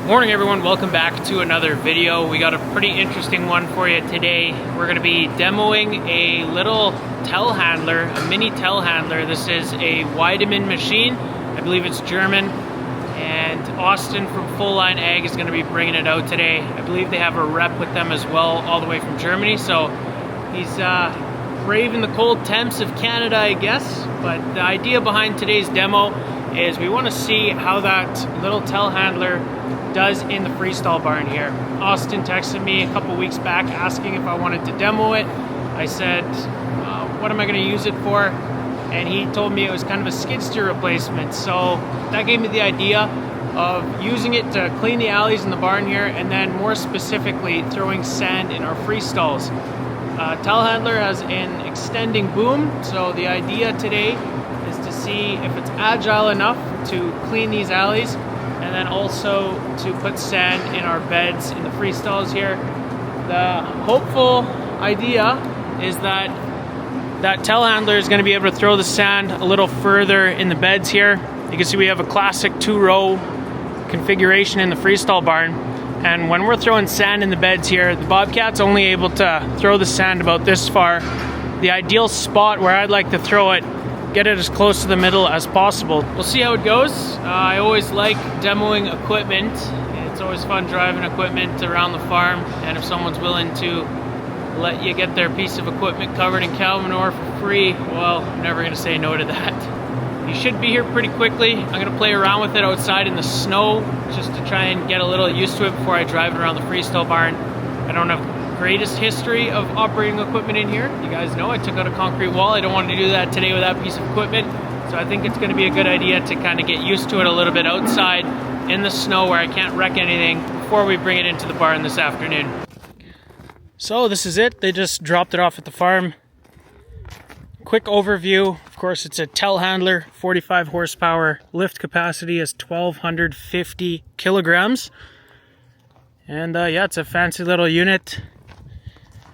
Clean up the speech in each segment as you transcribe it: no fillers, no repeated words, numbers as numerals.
Morning everyone, welcome back to another video. We got a pretty interesting one for you today. We're going to be demoing a little telehandler, a mini telehandler. This is a Weidemann machine. I believe it's German. And Austin from Full Line Ag is going to be bringing it out today. I believe they have a rep with them as well, all the way from Germany. So he's braving the cold temps of Canada, I guess. But the idea behind today's demo is we want to see how that little telehandler does in the freestall barn here. Austin texted me a couple weeks back asking if I wanted to demo it. I said, what am I going to use it for? And he told me it was kind of a skid steer replacement. So that gave me the idea of using it to clean the alleys in the barn here, and then more specifically throwing sand in our freestalls. Telehandler has an extending boom, so the idea today is to see if it's agile enough to clean these alleys, and then also to put sand in our beds in the freestalls here. The hopeful idea is that that telehandler is going to be able to throw the sand a little further in the beds here. You can see we have a classic 2-row configuration in the freestall barn, and when we're throwing sand in the beds here, the Bobcat's only able to throw the sand about this far. The ideal spot where I'd like to throw it, get it as close to the middle as possible. We'll see how it goes. I always like demoing equipment. It's always fun driving equipment around the farm, and if someone's willing to let you get their piece of equipment covered in cow manure for free, well, I'm never going to say no to that. You should be here pretty quickly. I'm going to play around with it outside in the snow just to try and get a little used to it before I drive it around the freestall barn. I don't have greatest history of operating equipment in here. You guys know I took out a concrete wall. I don't want to do that today with that piece of equipment. So I think it's going to be a good idea to kind of get used to it a little bit outside in the snow where I can't wreck anything before we bring it into the barn this afternoon. So this is it. They just dropped it off at the farm. Quick overview. Of course, it's a telehandler, 45 horsepower. Lift capacity is 1,250 kilograms. And yeah, it's a fancy little unit.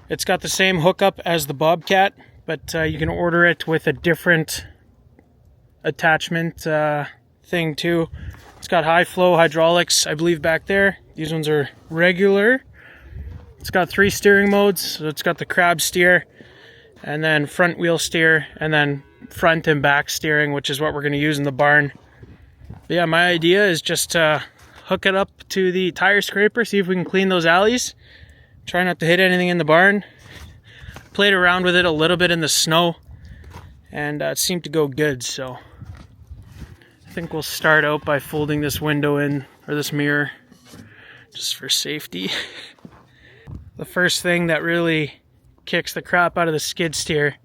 It's got the same hookup as the Bobcat, but you can order it with a different attachment thing too. It's got high flow hydraulics, I believe, back there. These ones are regular. It's got 3 steering modes, so it's got the crab steer, and then front wheel steer, and then front and back steering, which is what we're going to use in the barn. But yeah, my idea is just to hook it up to the tire scraper, see if we can clean those alleys. Try not to hit anything in the barn. Played around with it a little bit in the snow, and it seemed to go good, so I think we'll start out by folding this window in, or this mirror, just for safety. The first thing that really kicks the crap out of the skid steer.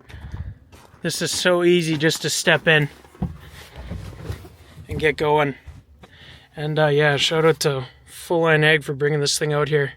This is so easy just to step in and get going. And yeah, shout out to Full Line Ag for bringing this thing out here.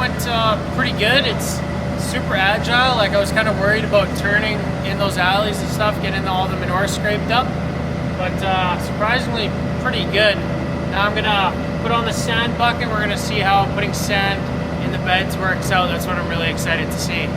went pretty good. It's super agile. Like I was kind of worried about turning in those alleys and stuff, getting all the manure scraped up, but surprisingly pretty good. Now I'm gonna put on the sand bucket. We're gonna see how putting sand in the beds works out. That's what I'm really excited to see.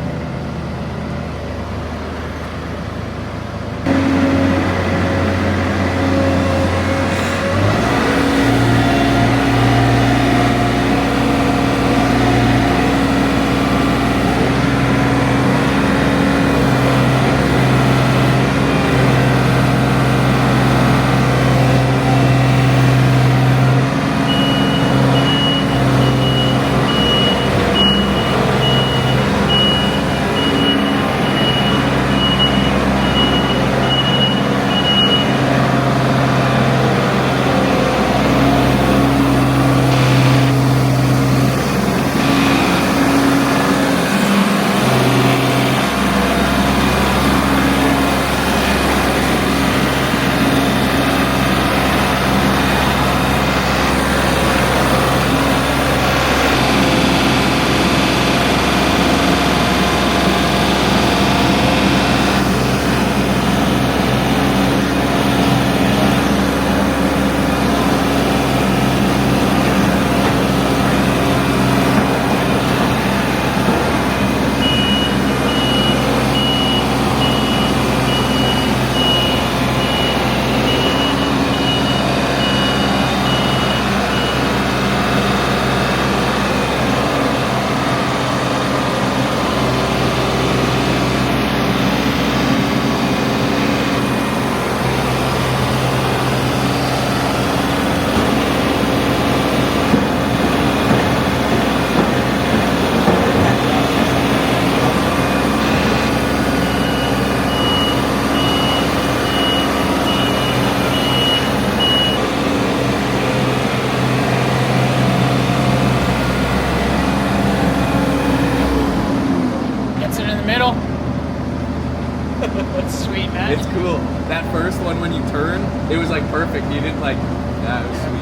Sweet, man. It's cool. That first one, when you turn, it was like perfect. You didn't like, yeah, it was sweet.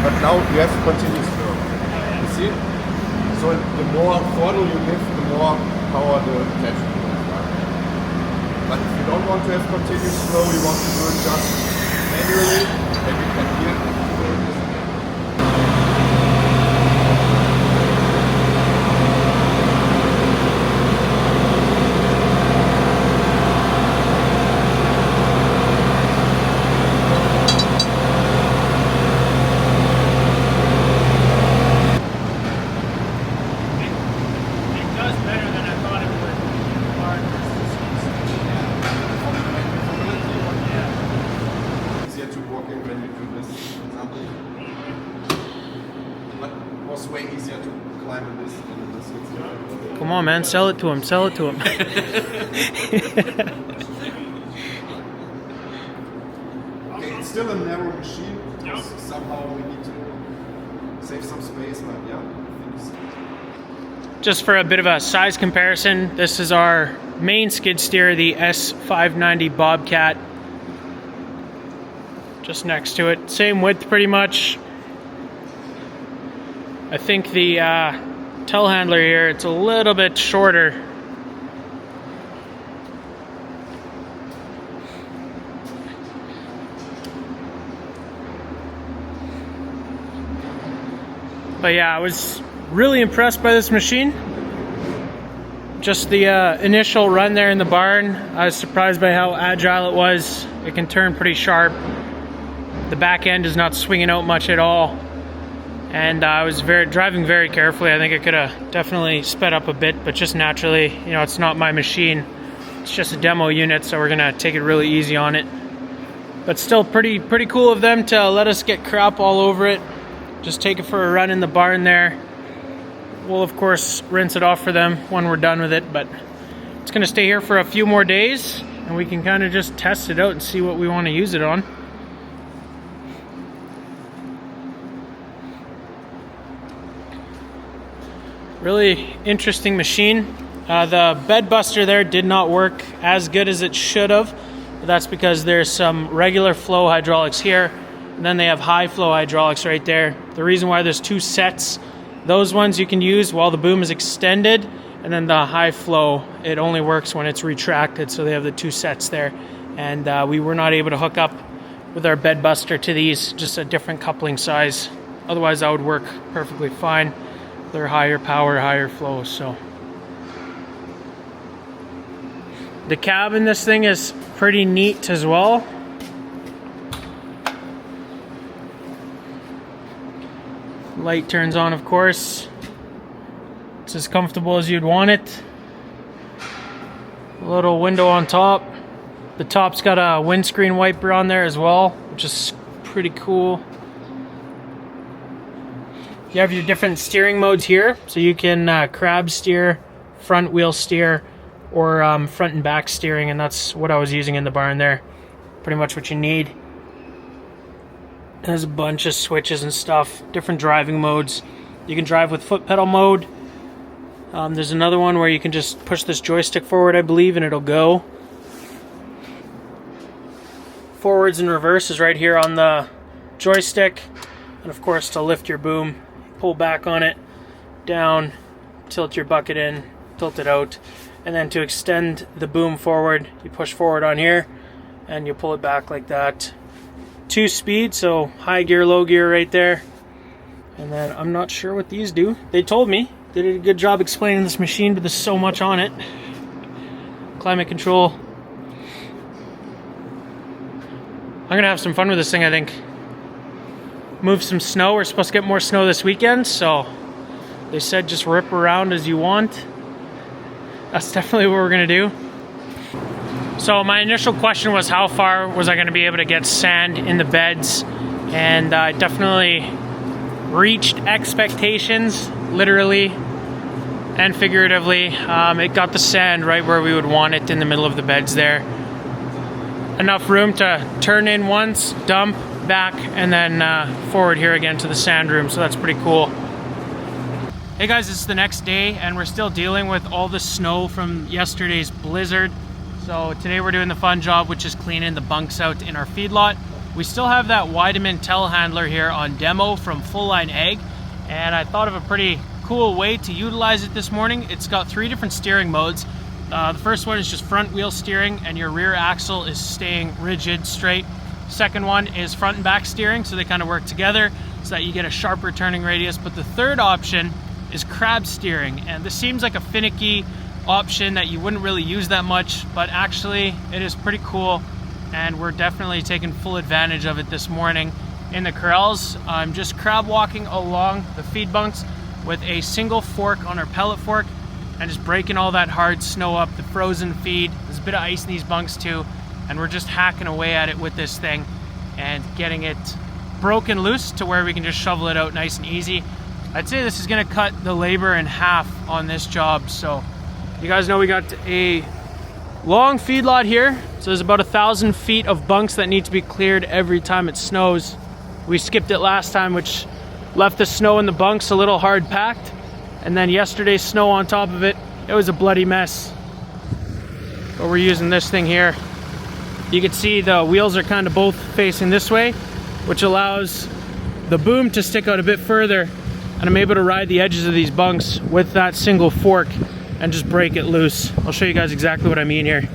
But now you have to continue slow. You see? So the more throttle you give, the more power the attachment will have. But if you don't want to have continuous flow, you want to do it just manually, then you can hear it. Way easier to climb in this than in this. Come on, man, sell it to him, sell it to him. Okay, it's still a narrow machine. Yep. Somehow we need to save some space, but yeah. Just for a bit of a size comparison, this is our main skid steer, the S590 Bobcat. Just next to it, same width pretty much. I think the telehandler here, it's a little bit shorter. But yeah, I was really impressed by this machine. Just the initial run there in the barn, I was surprised by how agile it was. It can turn pretty sharp. The back end is not swinging out much at all. and I was driving very carefully. I think I could have definitely sped up a bit, but just naturally, you know, it's not my machine. It's just a demo unit, so we're gonna take it really easy on it. But still pretty cool of them to let us get crap all over it. Just take it for a run in the barn there. We'll of course rinse it off for them when we're done with it, but it's gonna stay here for a few more days and we can kind of just test it out and see what we want to use it on. Really interesting machine. The bed buster there did not work as good as it should have. That's because there's some regular flow hydraulics here, and then they have high flow hydraulics right there. The reason why there's two sets, those ones you can use while the boom is extended, and then the high flow, it only works when it's retracted, so they have the two sets there. And we were not able to hook up with our bed buster to these, just a different coupling size. Otherwise that would work perfectly fine. They're higher power, higher flow, so. The cab in this thing is pretty neat as well. Light turns on, of course. It's as comfortable as you'd want it. A little window on top. The top's got a windscreen wiper on there as well, which is pretty cool. You have your different steering modes here, so you can crab steer, front wheel steer, or front and back steering, and that's what I was using in the barn there. Pretty much what you need. There's a bunch of switches and stuff, different driving modes. You can drive with foot pedal mode. There's another one where you can just push this joystick forward, I believe, and it'll go. Forwards and reverse is right here on the joystick. And of course, to lift your boom, pull back on it, down, tilt your bucket in, tilt it out. And then to extend the boom forward, you push forward on here and you pull it back like that. 2 speed, so high gear, low gear right there. And then I'm not sure what these do. They told me. They did a good job explaining this machine, but there's so much on it. Climate control. I'm gonna have some fun with this thing, I think. Move some snow. We're supposed to get more snow this weekend, so they said just rip around as you want. That's definitely what we're gonna do. So my initial question was how far was I gonna be able to get sand in the beds, and I definitely reached expectations, literally and figuratively. It got the sand right where we would want it in the middle of the beds there. Enough room to turn in once, dump, back, and then forward here again to the sand room, so that's pretty cool. Hey guys, it's the next day and we're still dealing with all the snow from yesterday's blizzard. So today we're doing the fun job, which is cleaning the bunks out in our feedlot. We still have that Weidemann telehandler here on demo from Full Line Ag, and I thought of a pretty cool way to utilize it this morning. It's got 3 different steering modes. The first one is just front wheel steering, and your rear axle is staying rigid, straight. Second one is front and back steering, so they kind of work together so that you get a sharper turning radius. But the third option is crab steering, and this seems like a finicky option that you wouldn't really use that much, but actually it is pretty cool, and we're definitely taking full advantage of it this morning in the corrals. I'm just crab walking along the feed bunks with a single fork on our pellet fork and just breaking all that hard snow up, the frozen feed. There's a bit of ice in these bunks too, and we're just hacking away at it with this thing and getting it broken loose to where we can just shovel it out nice and easy. I'd say this is gonna cut the labor in half on this job. So you guys know we got a long feedlot here, so there's about 1,000 feet of bunks that need to be cleared every time it snows. We skipped it last time, which left the snow in the bunks a little hard packed, and then yesterday's snow on top of it, it was a bloody mess. But we're using this thing here. You can see the wheels are kind of both facing this way, which allows the boom to stick out a bit further, and I'm able to ride the edges of these bunks with that single fork and just break it loose. I'll show you guys exactly what I mean here.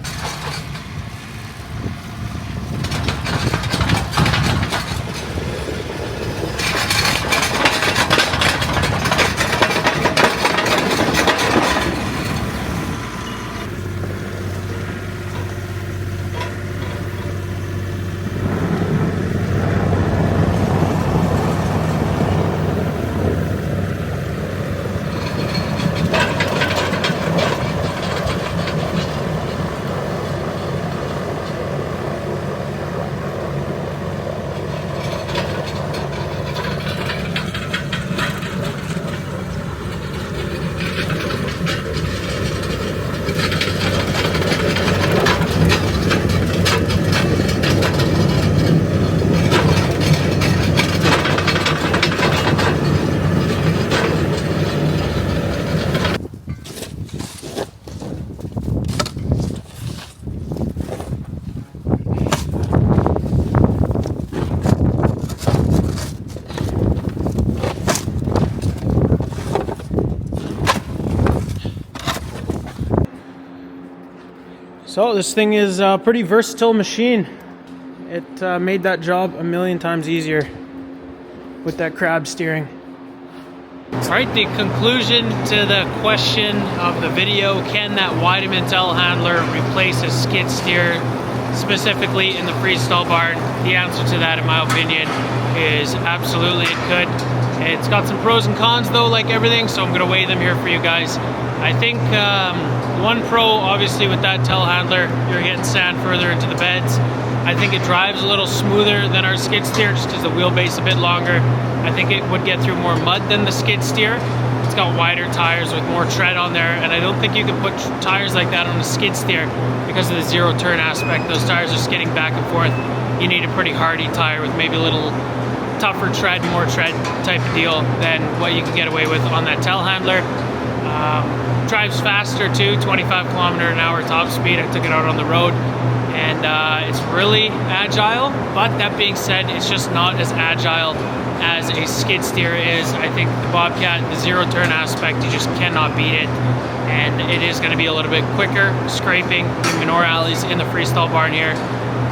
So this thing is a pretty versatile machine. It made that job a million times easier with that crab steering. Alright, the conclusion to the question of the video, can that Weidemann telehandler replace a skid steer, specifically in the freestyle barn? The answer to that, in my opinion, is absolutely it could. It's got some pros and cons though, like everything, so I'm going to weigh them here for you guys. I think one pro, obviously with that telehandler, you're getting sand further into the beds. I think it drives a little smoother than our skid steer just because the wheelbase a bit longer. I think it would get through more mud than the skid steer. It's got wider tires with more tread on there, and I don't think you can put tires like that on a skid steer because of the zero turn aspect. Those tires are skidding back and forth. You need a pretty hardy tire with maybe a little tougher tread, more tread type of deal than what you can get away with on that telehandler. Drives faster too, 25km/h top speed. I took it out on the road, and it's really agile, but that being said, it's just not as agile as a skid steer is. I think the Bobcat, the zero turn aspect, you just cannot beat it, and it is going to be a little bit quicker scraping in manure alleys in the freestyle barn here.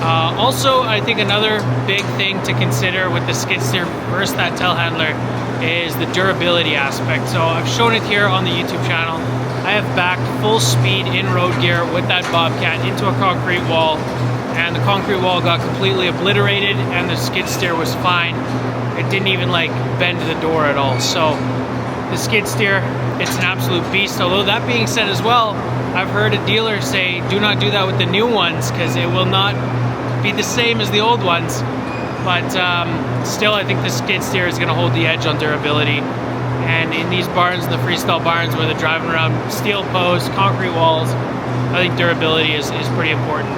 Also, I think another big thing to consider with the skid steer versus that telehandler is the durability aspect. So I've shown it here on the YouTube channel. I have backed full speed in road gear with that Bobcat into a concrete wall, and the concrete wall got completely obliterated and the skid steer was fine. It didn't even like bend the door at all. So the skid steer, it's an absolute beast. Although that being said as well, I've heard a dealer say do not do that with the new ones because it will not be the same as the old ones. But still, I think the skid steer is going to hold the edge on durability. And in these barns, the freestyle barns where they're driving around steel posts, concrete walls, I think durability is pretty important.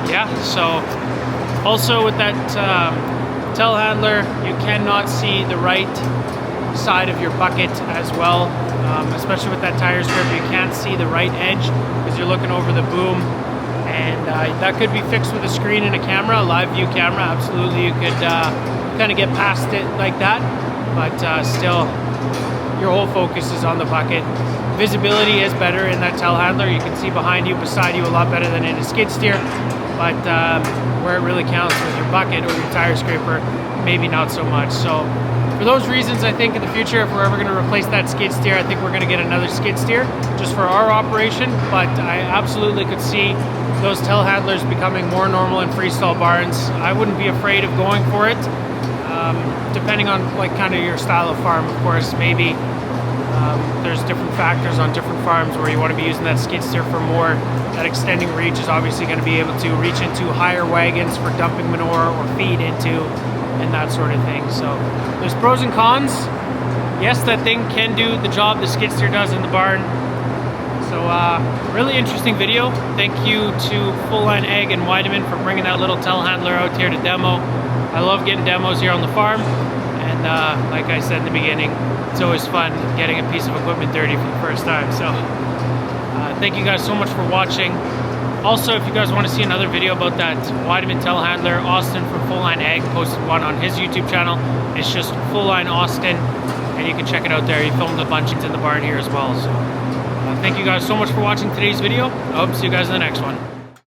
Yeah, so also with that telehandler, you cannot see the right side of your bucket as well. Especially with that tire strip, you can't see the right edge because you're looking over the boom. And that could be fixed with a screen and a camera, a live view camera. Absolutely, you could kind of get past it like that. But still, your whole focus is on the bucket. Visibility is better in that telehandler. You can see behind you, beside you a lot better than in a skid steer. But where it really counts with your bucket or your tire scraper, maybe not so much. So for those reasons, I think in the future, if we're ever going to replace that skid steer, I think we're going to get another skid steer just for our operation. But I absolutely could see those telehandlers becoming more normal in freestyle barns. I wouldn't be afraid of going for it. Depending on like kind of your style of farm, of course, maybe there's different factors on different farms where you want to be using that skid steer for more. That extending reach is obviously going to be able to reach into higher wagons for dumping manure or feed into and that sort of thing. So there's pros and cons. Yes, that thing can do the job the skid steer does in the barn. So really interesting video. Thank you to Full Line Ag and Weidemann for bringing that little telehandler out here to demo. I love getting demos here on the farm, and like I said in the beginning, it's always fun getting a piece of equipment dirty for the first time. So thank you guys so much for watching. Also, if you guys want to see another video about that Weidemann telehandler, Austin from Full Line Ag posted one on his YouTube channel. It's just Full Line Austin, and you can check it out there. He filmed a bunch in the barn here as well. So thank you guys so much for watching today's video. I hope to see you guys in the next one.